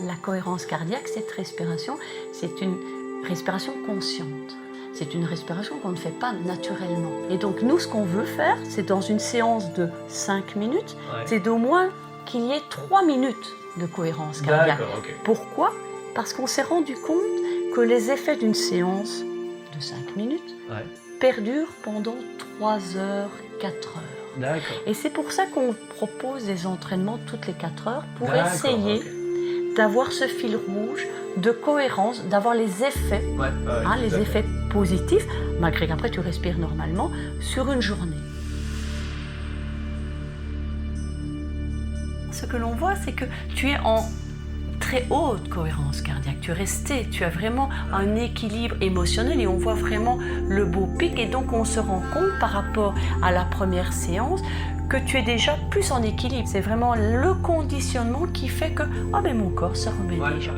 La cohérence cardiaque, cette respiration, c'est une respiration consciente. C'est une respiration qu'on ne fait pas naturellement. Et donc nous, ce qu'on veut faire, c'est dans une séance de 5 minutes, c'est d'au moins qu'il y ait 3 minutes de cohérence cardiaque. Okay. Pourquoi ? Parce qu'on s'est rendu compte que les effets d'une séance de 5 minutes perdurent pendant 3 heures, 4 heures. D'accord. Et c'est pour ça qu'on propose des entraînements toutes les 4 heures pour essayer d'avoir ce fil rouge de cohérence, d'avoir les effets, les effets positifs, malgré qu'après tu respires normalement, sur une journée. Ce que l'on voit, c'est que tu es en très haute cohérence cardiaque, tu es resté, tu as vraiment un équilibre émotionnel et on voit vraiment le beau pic et donc on se rend compte par rapport à la première séance que tu es déjà plus en équilibre. C'est vraiment le conditionnement qui fait que mon corps se remet déjà.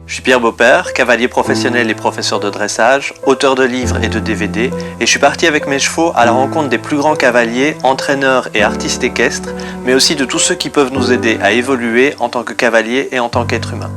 Je suis Pierre Beaupère, cavalier professionnel et professeur de dressage, auteur de livres et de DVD, et je suis parti avec mes chevaux à la rencontre des plus grands cavaliers, entraîneurs et artistes équestres, mais aussi de tous ceux qui peuvent nous aider à évoluer en tant que cavalier et en tant qu'être humain.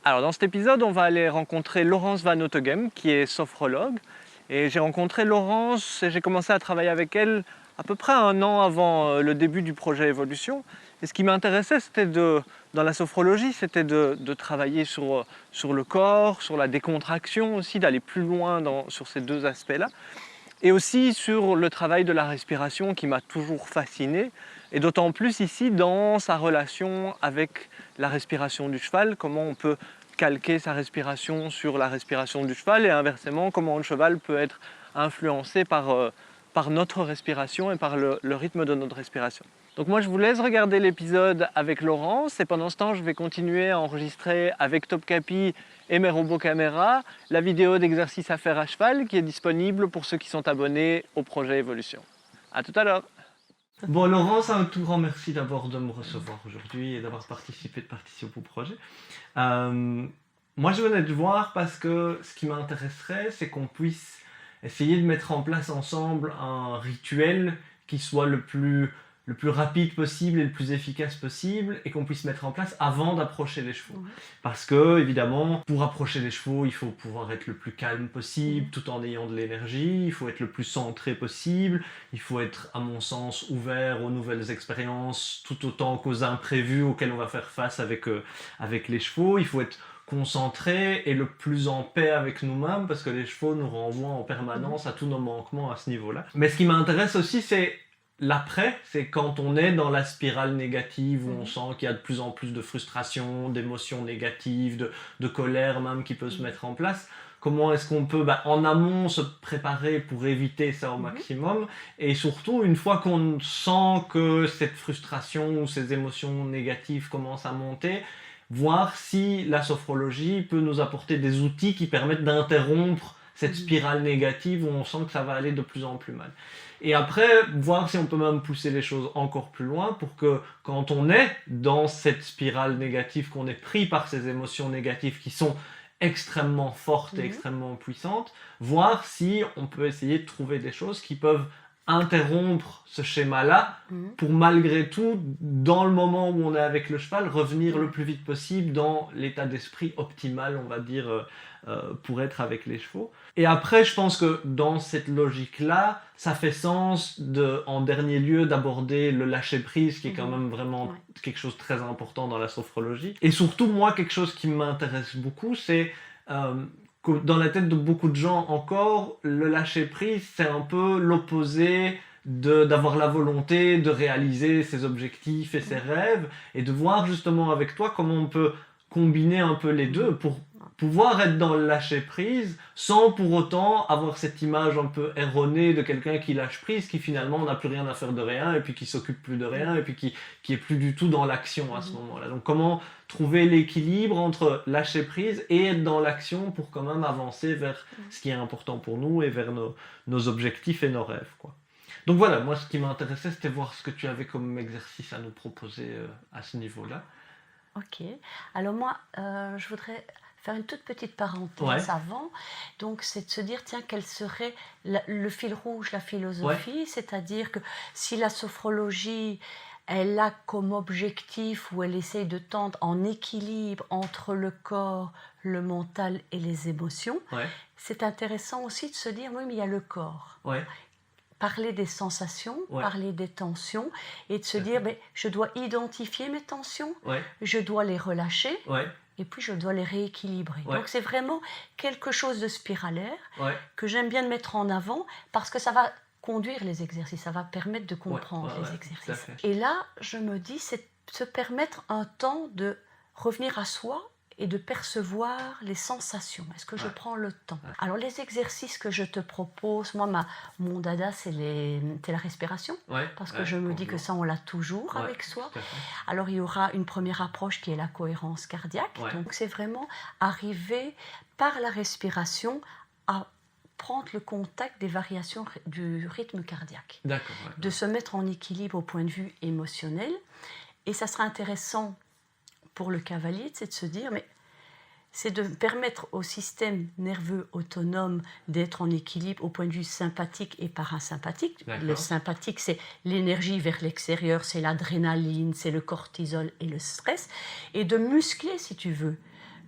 Alors dans cet épisode, on va aller rencontrer Laurence Van Otegem, qui est sophrologue. Et j'ai rencontré Laurence et j'ai commencé à travailler avec elle à peu près 1 an avant le début du projet Évolution. Et ce qui m'intéressait, dans la sophrologie, c'était de travailler sur le corps, sur la décontraction aussi, d'aller plus loin sur ces 2 aspects-là. Et aussi sur le travail de la respiration qui m'a toujours fasciné. Et d'autant plus ici dans sa relation avec la respiration du cheval, comment on peut calquer sa respiration sur la respiration du cheval et inversement, comment le cheval peut être influencé par notre respiration et par le rythme de notre respiration. Donc moi je vous laisse regarder l'épisode avec Laurence et pendant ce temps je vais continuer à enregistrer avec Topkapi et mes robots caméras la vidéo d'exercice à faire à cheval qui est disponible pour ceux qui sont abonnés au projet Évolution. A tout à l'heure. Bon Laurence, un tout grand merci d'abord de me recevoir aujourd'hui et d'avoir participé au projet. Moi je venais te voir parce que ce qui m'intéresserait c'est qu'on puisse essayer de mettre en place ensemble un rituel qui soit le plus rapide possible et le plus efficace possible et qu'on puisse mettre en place avant d'approcher les chevaux. Parce que, évidemment, pour approcher les chevaux, il faut pouvoir être le plus calme possible tout en ayant de l'énergie, il faut être le plus centré possible, il faut être, à mon sens, ouvert aux nouvelles expériences tout autant qu'aux imprévus auxquels on va faire face avec les chevaux, il faut être concentré et le plus en paix avec nous-mêmes parce que les chevaux nous renvoient en permanence à tous nos manquements à ce niveau-là. Mais ce qui m'intéresse aussi, c'est l'après, c'est quand on est dans la spirale négative où on sent qu'il y a de plus en plus de frustration, d'émotions négatives, de colère même qui peut se mettre en place. Comment est-ce qu'on peut en amont se préparer pour éviter ça au maximum et surtout une fois qu'on sent que cette frustration ou ces émotions négatives commencent à monter, voir si la sophrologie peut nous apporter des outils qui permettent d'interrompre cette spirale négative où on sent que ça va aller de plus en plus mal. Et après, voir si on peut même pousser les choses encore plus loin pour que quand on est dans cette spirale négative, qu'on est pris par ces émotions négatives qui sont extrêmement fortes et extrêmement puissantes, voir si on peut essayer de trouver des choses qui peuvent interrompre ce schéma-là pour malgré tout, dans le moment où on est avec le cheval, revenir le plus vite possible dans l'état d'esprit optimal, on va dire, pour être avec les chevaux. Et après, je pense que dans cette logique-là, ça fait sens, en dernier lieu, d'aborder le lâcher-prise, qui est quand même vraiment quelque chose de très important dans la sophrologie. Et surtout, moi, quelque chose qui m'intéresse beaucoup, c'est que dans la tête de beaucoup de gens encore, le lâcher-prise, c'est un peu l'opposé d'avoir la volonté de réaliser ses objectifs et ses rêves, et de voir justement avec toi comment on peut combiner un peu les deux pour pouvoir être dans le lâcher-prise sans pour autant avoir cette image un peu erronée de quelqu'un qui lâche prise, qui finalement n'a plus rien à faire de rien, et puis qui s'occupe plus de rien, et puis qui est plus du tout dans l'action à ce moment-là. Donc comment trouver l'équilibre entre lâcher prise et être dans l'action pour quand même avancer vers ce qui est important pour nous et vers nos objectifs et nos rêves, quoi. Donc voilà, moi ce qui m'intéressait, c'était voir ce que tu avais comme exercice à nous proposer à ce niveau-là. Ok, alors moi je voudrais faire une toute petite parenthèse avant, donc c'est de se dire, tiens, quel serait le fil rouge, la philosophie, c'est-à-dire que si la sophrologie, elle a comme objectif, ou elle essaye de tendre en équilibre entre le corps, le mental et les émotions, c'est intéressant aussi de se dire, oui, mais il y a le corps. Parler des sensations, parler des tensions, et de se dire, ben, je dois identifier mes tensions, je dois les relâcher, et puis je dois les rééquilibrer. Donc c'est vraiment quelque chose de spiralaire que j'aime bien de mettre en avant, parce que ça va conduire les exercices, ça va permettre de comprendre les exercices. Et là, je me dis, c'est se permettre un temps de revenir à soi et de percevoir les sensations. Est-ce que je prends le temps? Alors les exercices que je te propose, moi, mon dada, c'est la respiration, parce que je me dis que ça, on l'a toujours avec soi. Alors il y aura une première approche qui est la cohérence cardiaque. Donc c'est vraiment arriver par la respiration à prendre le contact des variations du rythme cardiaque. De se mettre en équilibre au point de vue émotionnel. Et ça sera intéressant pour le cavalier, c'est de se dire, mais c'est de permettre au système nerveux autonome d'être en équilibre au point de vue sympathique et parasympathique. Le sympathique, c'est l'énergie vers l'extérieur, c'est l'adrénaline, c'est le cortisol et le stress. Et de muscler, si tu veux,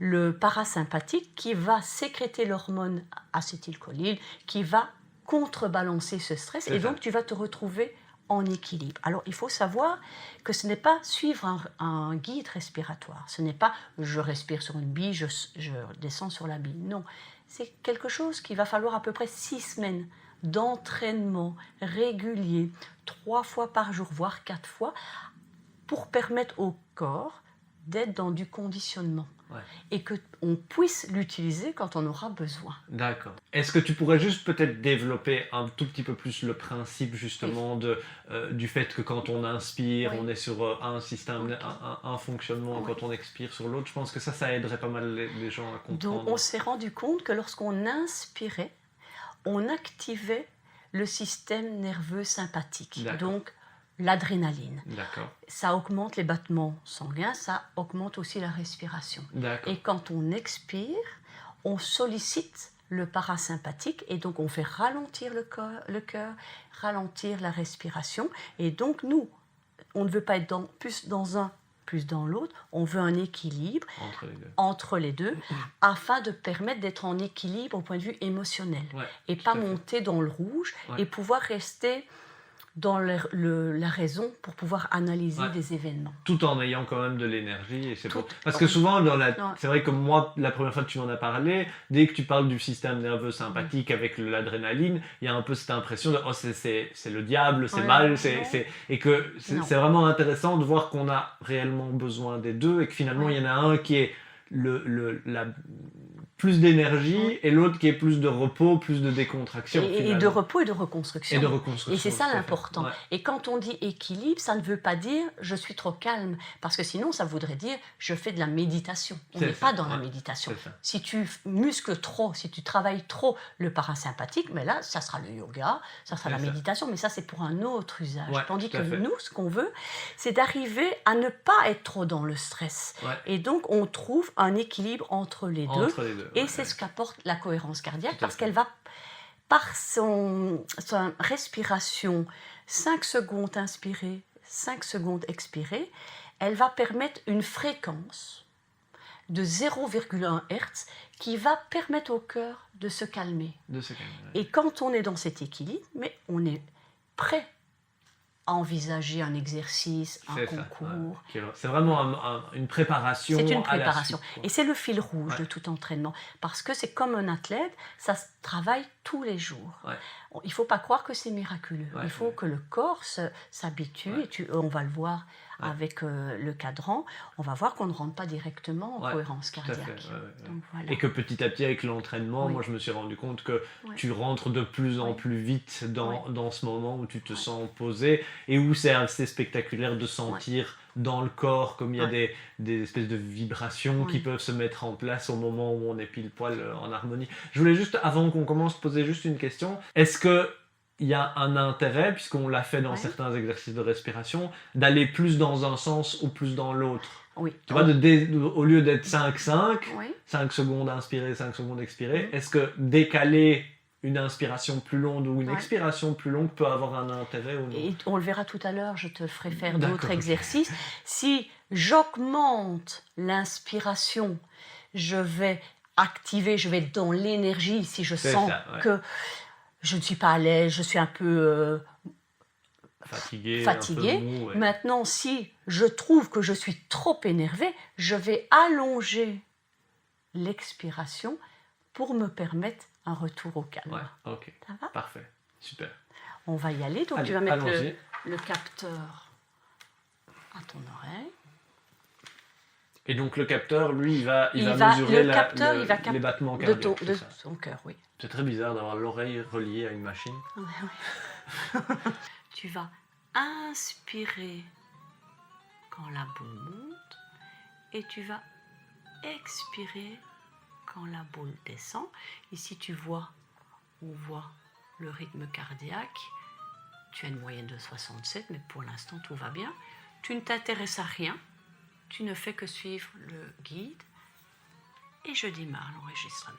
le parasympathique qui va sécréter l'hormone acétylcholine, qui va contrebalancer ce stress. Et donc, tu vas te retrouver en équilibre. Alors, il faut savoir que ce n'est pas suivre un guide respiratoire. Ce n'est pas je respire sur une bille, je descends sur la bille. Non, c'est quelque chose qu'il va falloir à peu près 6 semaines d'entraînement régulier, 3 fois par jour, voire 4 fois, pour permettre au corps d'être dans du conditionnement. Et qu'on puisse l'utiliser quand on aura besoin. D'accord. Est-ce que tu pourrais juste peut-être développer un tout petit peu plus le principe justement du fait que quand on inspire, on est sur un système, un fonctionnement, quand on expire sur l'autre? Je pense que ça aiderait pas mal les gens à comprendre. Donc on s'est rendu compte que lorsqu'on inspirait, on activait le système nerveux sympathique. Donc l'adrénaline. Ça augmente les battements sanguins, ça augmente aussi la respiration. Et quand on expire, on sollicite le parasympathique et donc on fait ralentir le cœur, ralentir la respiration. Et donc nous, on ne veut pas être plus dans un, plus dans l'autre, on veut un équilibre entre les deux afin de permettre d'être en équilibre au point de vue émotionnel et pas monter dans le rouge et pouvoir rester dans la raison pour pouvoir analyser des événements. Tout en ayant quand même de l'énergie. Parce que souvent, c'est vrai que moi, la première fois que tu m'en as parlé, dès que tu parles du système nerveux sympathique avec l'adrénaline, il y a un peu cette impression de « oh, c'est le diable, c'est mal », et que c'est vraiment intéressant de voir qu'on a réellement besoin des deux et que finalement, il y en a un qui est plus d'énergie et l'autre qui est plus de repos, plus de décontraction. Et de repos et de reconstruction. Et de reconstruction. Et c'est ça tout à fait. l'important. Ouais. Et quand on dit équilibre, ça ne veut pas dire je suis trop calme, parce que sinon ça voudrait dire je fais de la méditation. On C'est n'est ça, pas dans la ouais. méditation. C'est ça. Si tu muscles trop, si tu travailles trop le parasympathique, mais là ça sera le yoga, ça sera C'est la ça. méditation, mais ça c'est pour un autre usage. Ouais, Tandis tout que à fait. nous, ce qu'on veut, c'est d'arriver à ne pas être trop dans le stress. Ouais. Et donc on trouve un équilibre entre les deux. Entre les deux. Et ouais, c'est ouais. ce qu'apporte la cohérence cardiaque, Tout à parce fait. qu'elle va, par sa respiration, 5 secondes inspirée, 5 secondes expirée, elle va permettre une fréquence de 0,1 Hz qui va permettre au cœur de se calmer. De se calmer. Ouais. Et quand on est dans cet équilibre, mais on est prêt à envisager un exercice, un C'est ça, concours. ouais. C'est vraiment une préparation. C'est une à la préparation. suite, quoi. Et c'est le fil rouge Ouais. de tout entraînement. Parce que c'est comme un athlète, ça se travaille tous les jours. Ouais. Il ne faut pas croire que c'est miraculeux. Ouais, Il faut ouais. que le corps s'habitue. Ouais. Et on va le voir Ouais. avec le cadran. On va voir qu'on ne rentre pas directement en Ouais, cohérence Tout à fait, cardiaque. ouais, ouais. Donc, voilà. Et que petit à petit, avec l'entraînement, Oui. moi je me suis rendu compte que Ouais. tu rentres de plus en Ouais. plus vite dans, Ouais. dans ce moment où tu te Ouais. sens posé et où c'est assez spectaculaire de sentir dans le corps comme il y a Ouais. des espèces de vibrations qui Oui. peuvent se mettre en place au moment où on est pile poil en harmonie. Je voulais juste, avant qu'on commence, poser juste une question. Est-ce que il y a un intérêt, puisqu'on l'a fait dans Ouais. certains exercices de respiration, d'aller plus dans un sens ou plus dans l'autre? Oui. Tu vois, au lieu d'être 5-5, Oui. 5 secondes inspirer, 5 secondes expirer, Mhm. est-ce que décaler une inspiration plus longue ou une Ouais. expiration plus longue peut avoir un intérêt ou non? Et on le verra tout à l'heure, je te ferai faire D'accord, d'autres ok. exercices. Si j'augmente l'inspiration, je vais activer, je vais être dans l'énergie. Si je C'est sens ça, ouais. que je ne suis pas à l'aise, je suis un peu Fatigué, fatiguée. un peu mou, ouais. Maintenant, si je trouve que je suis trop énervée, je vais allonger l'expiration pour me permettre un retour au calme. Ouais, ok, Ça va? parfait, super. On va y aller. Donc Allez, tu vas mettre allons-y. le capteur à ton oreille. Et donc le capteur, lui, il va Il va- mesurer le capteur, il va les battements De cardiaques. de c'est ça. ton cœur, oui. C'est très bizarre d'avoir l'oreille reliée à une machine. Ouais, ouais. Tu vas inspirer quand la boule monte et tu vas expirer quand la boule descend. Ici, on voit le rythme cardiaque. Tu as une moyenne de 67, mais pour l'instant, tout va bien. Tu ne t'intéresses à rien. Tu ne fais que suivre le guide. Et je démarre l'enregistrement.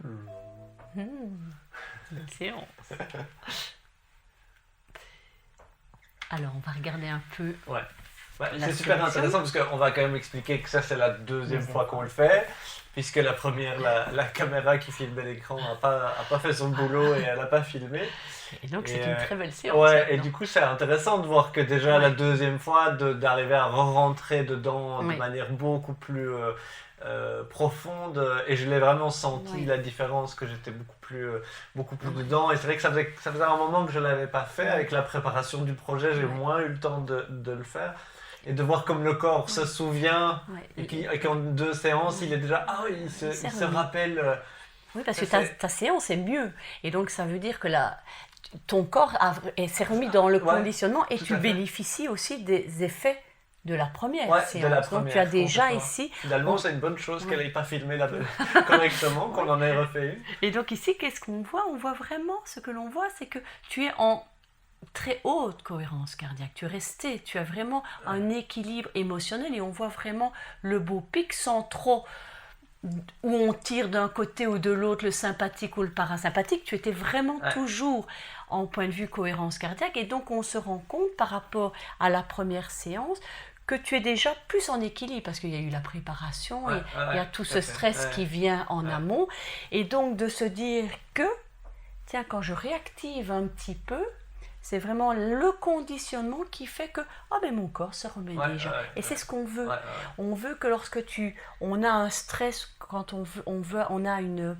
La séance. Alors, on va regarder un peu. Ouais. Ouais, La c'est super sélection. intéressant parce qu'on va quand même expliquer que ça c'est la deuxième fois qu'on le fait, puisque la première, la caméra qui filmait l'écran n'a pas fait son boulot et elle n'a pas filmé. Et donc, Et, c'est une très belle séance. Ouais, et maintenant. du coup c'est intéressant de voir que déjà Ouais. la deuxième fois, d'arriver à rentrer dedans de Oui. manière beaucoup plus profonde, et je l'ai vraiment senti Oui. la différence, que j'étais beaucoup plus dedans, et c'est vrai que ça faisait un moment que je ne l'avais pas fait. Ouais. Avec la préparation du projet, j'ai Ouais. moins eu le temps de le faire. Et de voir comme le corps se souvient, Ouais. et qu'en 2 séances, il est déjà... Ah oui, il se s'est remis. rappelle... Oui, parce Ça, que c'est- ta séance est mieux. Et donc, ça veut dire que ton corps s'est remis dans le Ouais, conditionnement et tout tu à fait. bénéficies aussi des effets de la première Ouais, séance. de la Donc, première, tu as déjà complètement. ici. Finalement, c'est une bonne chose Ouais. qu'elle n'ait pas filmé correctement, qu'on en ait refait une. Et donc, ici, qu'est-ce qu'on voit? On voit vraiment, ce que l'on voit, c'est que tu es en très haute cohérence cardiaque. Tu es resté, tu as vraiment un équilibre émotionnel et on voit vraiment le beau pic sans trop où on tire d'un côté ou de l'autre le sympathique ou le parasympathique. Tu étais vraiment Ouais. toujours en point de vue cohérence cardiaque et donc on se rend compte par rapport à la première séance que tu es déjà plus en équilibre parce qu'il y a eu la préparation et il y a tout ce stress qui vient en Ouais. amont et donc de se dire que tiens, quand je réactive un petit peu, c'est vraiment le conditionnement qui fait que mon corps se remet déjà. Et c'est ce qu'on veut. On veut que lorsque on a un stress, quand on a une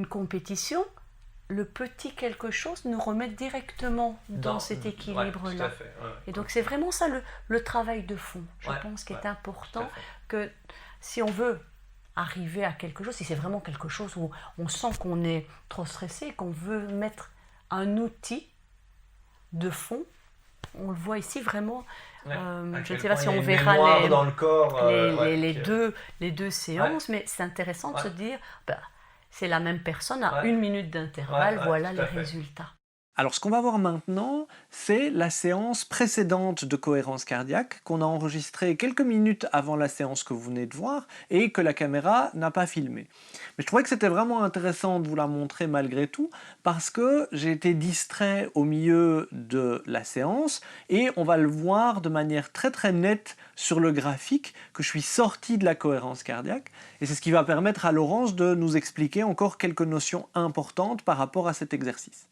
compétition, le petit quelque chose nous remet directement dans cet équilibre-là. Et donc c'est vraiment ça le travail de fond, je pense, qui est important, que si on veut arriver à quelque chose, si c'est vraiment quelque chose où on sent qu'on est trop stressé, qu'on veut mettre un outil de fond, on le voit ici vraiment, je ne sais pas si on verra dans le corps, les deux séances, mais c'est intéressant de se dire, c'est la même personne à 1 minute d'intervalle, voilà les résultats. Alors ce qu'on va voir maintenant, c'est la séance précédente de cohérence cardiaque qu'on a enregistrée quelques minutes avant la séance que vous venez de voir et que la caméra n'a pas filmée. Mais je trouvais que c'était vraiment intéressant de vous la montrer malgré tout parce que j'ai été distrait au milieu de la séance et on va le voir de manière très très nette sur le graphique que je suis sorti de la cohérence cardiaque et c'est ce qui va permettre à Laurence de nous expliquer encore quelques notions importantes par rapport à cet exercice.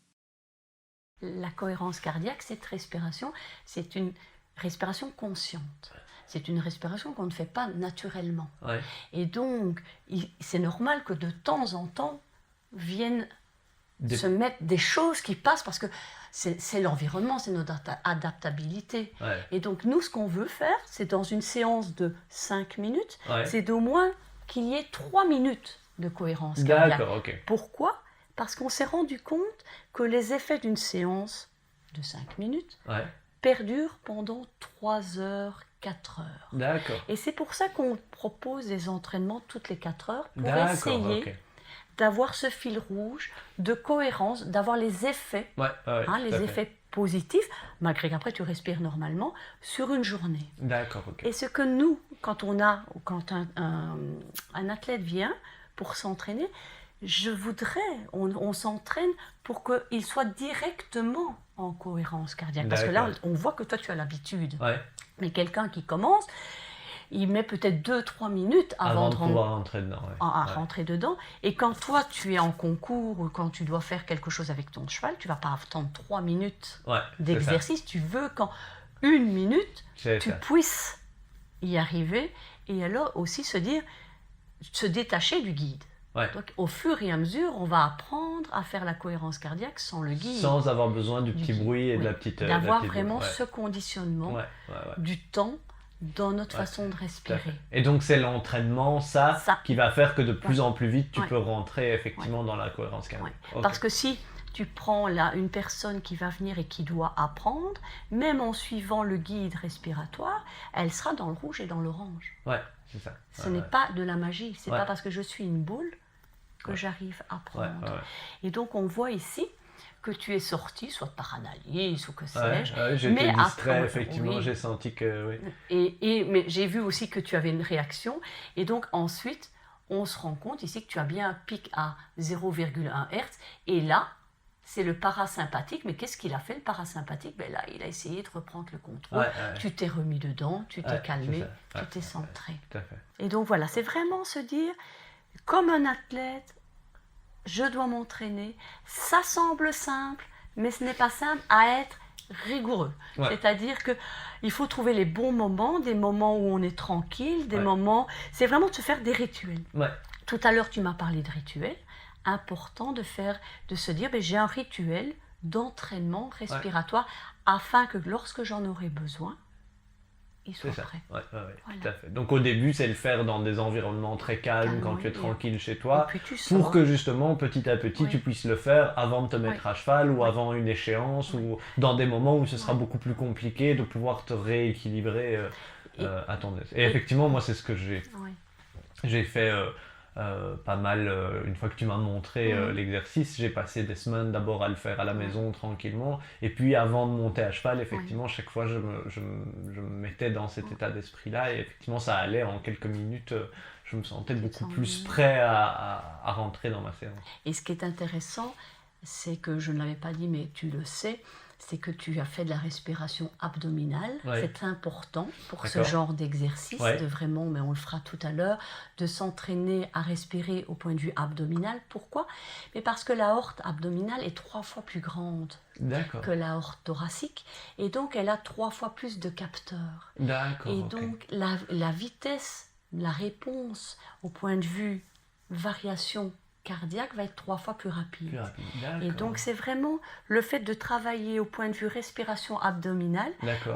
La cohérence cardiaque, cette respiration, c'est une respiration consciente. C'est une respiration qu'on ne fait pas naturellement. Et donc, c'est normal que de temps en temps viennent se mettre des choses qui passent parce que c'est l'environnement, c'est notre adaptabilité. Et donc, nous, ce qu'on veut faire, c'est dans une séance de 5 minutes, c'est d'au moins qu'il y ait 3 minutes de cohérence cardiaque. D'accord, ok. Pourquoi ? Parce qu'on s'est rendu compte que les effets d'une séance de 5 minutes perdurent pendant 3 heures, 4 heures. D'accord. Et c'est pour ça qu'on propose des entraînements toutes les 4 heures pour essayer d'avoir ce fil rouge de cohérence, d'avoir les effets, les effets positifs, malgré qu'après tu respires normalement, sur une journée. D'accord, ok. Et ce que nous, quand un athlète vient pour s'entraîner, on s'entraîne pour qu'il soit directement en cohérence cardiaque. Parce que là, on voit que toi, tu as l'habitude. Mais quelqu'un qui commence, il met peut-être 2-3 minutes avant de pouvoir rentrer dedans. rentrer dedans. Et quand toi, tu es en concours ou quand tu dois faire quelque chose avec ton cheval, tu ne vas pas attendre 3 minutes d'exercice. Tu veux qu'en 1 minute, tu puisses y arriver. Et alors aussi se détacher du guide. Donc, au fur et à mesure, on va apprendre à faire la cohérence cardiaque sans le guide. Sans avoir besoin du petit bruit et de la petite... D'avoir vraiment ce conditionnement du temps dans notre façon de respirer. Et donc, c'est l'entraînement, ça qui va faire que de plus en plus vite, tu peux rentrer effectivement dans la cohérence cardiaque. Parce que si tu prends une personne qui va venir et qui doit apprendre, même en suivant le guide respiratoire, elle sera dans le rouge et dans l'orange. C'est ça. Ce n'est pas de la magie, c'est pas parce que je suis une boule que j'arrive à prendre. Et donc on voit ici que tu es sorti, soit par analyse ou que sais-je. J'ai été distrait, effectivement, j'ai senti que... Mais j'ai vu aussi que tu avais une réaction. Et donc ensuite, on se rend compte ici que tu as bien un pic à 0,1 Hz. Et là, c'est le parasympathique. Mais qu'est-ce qu'il a fait, le parasympathique? Ben là, il a essayé de reprendre le contrôle. Tu t'es remis dedans, tu t'es calmé, tu t'es centré. Tout à fait. Et donc voilà, c'est vraiment se dire, comme un athlète, je dois m'entraîner. Ça semble simple, mais ce n'est pas simple à être rigoureux. C'est-à-dire qu'il faut trouver les bons moments, des moments où on est tranquille, des moments... C'est vraiment de se faire des rituels. Tout à l'heure, tu m'as parlé de rituels. Important de se dire, ben, j'ai un rituel d'entraînement respiratoire afin que lorsque j'en aurai besoin, il soit prêt. Voilà. Tout à fait. Donc au début, c'est le faire dans des environnements très calmes, quand tu es tranquille chez toi, pour que justement, petit à petit, tu puisses le faire avant de te mettre à cheval ou avant une échéance ou dans des moments où ce sera beaucoup plus compliqué de pouvoir te rééquilibrer à ton aise. Et effectivement, moi, c'est ce que j'ai fait pas mal, une fois que tu m'as montré l'exercice, j'ai passé des semaines d'abord à le faire à la maison tranquillement, et puis avant de monter à cheval, effectivement, chaque fois je me mettais dans cet état d'esprit-là, et effectivement ça allait, en quelques minutes, je me sentais beaucoup plus prêt à rentrer dans ma séance. Et ce qui est intéressant, c'est que je ne l'avais pas dit, mais tu le sais, c'est que tu as fait de la respiration abdominale. C'est important pour ce genre d'exercice, de vraiment, mais on le fera tout à l'heure, de s'entraîner à respirer au point de vue abdominal. Pourquoi? Mais parce que l'aorte abdominale est 3 fois plus grande que l'aorte thoracique, et donc elle a 3 fois plus de capteurs. Et donc la vitesse, la réponse au point de vue variation cardiaque va être 3 fois plus rapide. Et donc c'est vraiment le fait de travailler au point de vue respiration abdominale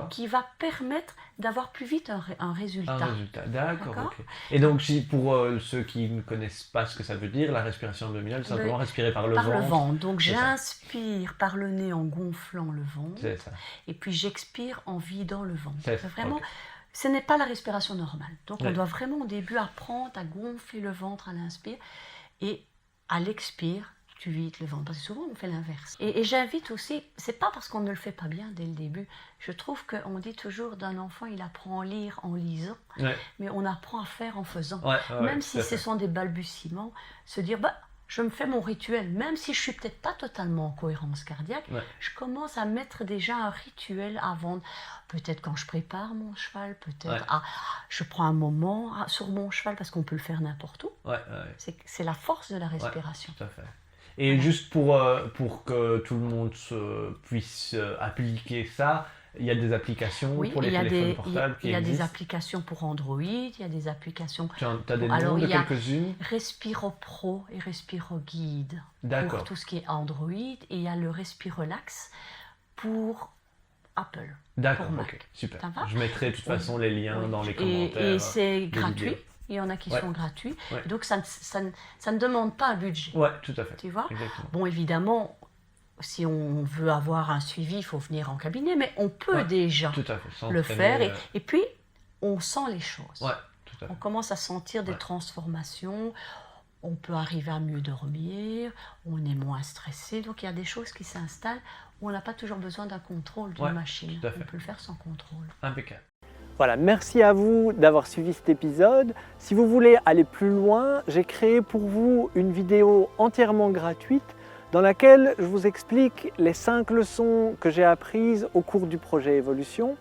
qui va permettre d'avoir plus vite un résultat. D'accord. Et donc pour ceux qui ne connaissent pas ce que ça veut dire, la respiration abdominale, c'est simplement respirer par le ventre. Donc j'inspire par le nez en gonflant le ventre, et puis j'expire en vidant le ventre. C'est vraiment... Ce n'est pas la respiration normale. Donc on doit vraiment au début apprendre à gonfler le ventre à l'inspire, et à l'expire, tu vides le ventre. Parce que souvent, on fait l'inverse. Et j'invite aussi, c'est pas parce qu'on ne le fait pas bien dès le début. Je trouve qu'on dit toujours d'un enfant, il apprend à lire en lisant, mais on apprend à faire en faisant. Même si ce sont des balbutiements, se dire, je me fais mon rituel, même si je suis peut-être pas totalement en cohérence cardiaque, je commence à mettre déjà un rituel avant, peut-être quand je prépare mon cheval, peut-être je prends un moment sur mon cheval, parce qu'on peut le faire n'importe où. C'est la force de la respiration. Tout à fait. Et juste pour que tout le monde puisse appliquer ça, il y a des applications pour les téléphones portables qui existent. Il y a des applications pour Android, il y a des applications... Tu as des noms de quelques-unes? Respiro Pro et Respiro Guide pour tout ce qui est Android, et il y a le Respirelax pour Apple. D'accord, super. Je mettrai de toute façon les liens dans les commentaires. Et c'est gratuit. Il y en a qui sont gratuits. Donc ça ne demande pas un budget. Tout à fait. Tu vois? Exactement. Bon, évidemment, si on veut avoir un suivi, il faut venir en cabinet, mais on peut déjà le faire. Et puis, on sent les choses. On commence à sentir des transformations. On peut arriver à mieux dormir. On est moins stressé. Donc, il y a des choses qui s'installent où on n'a pas toujours besoin d'un contrôle d'une machine. On peut le faire sans contrôle. Impeccable. Voilà, merci à vous d'avoir suivi cet épisode. Si vous voulez aller plus loin, j'ai créé pour vous une vidéo entièrement gratuite dans laquelle je vous explique les 5 leçons que j'ai apprises au cours du projet Évolution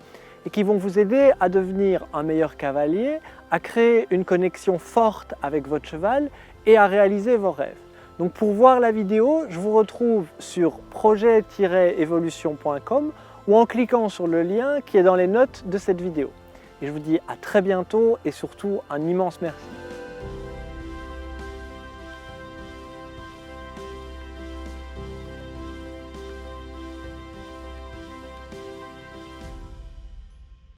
et qui vont vous aider à devenir un meilleur cavalier, à créer une connexion forte avec votre cheval et à réaliser vos rêves. Donc pour voir la vidéo, je vous retrouve sur projet-evolution.com ou en cliquant sur le lien qui est dans les notes de cette vidéo. Et je vous dis à très bientôt et surtout un immense merci.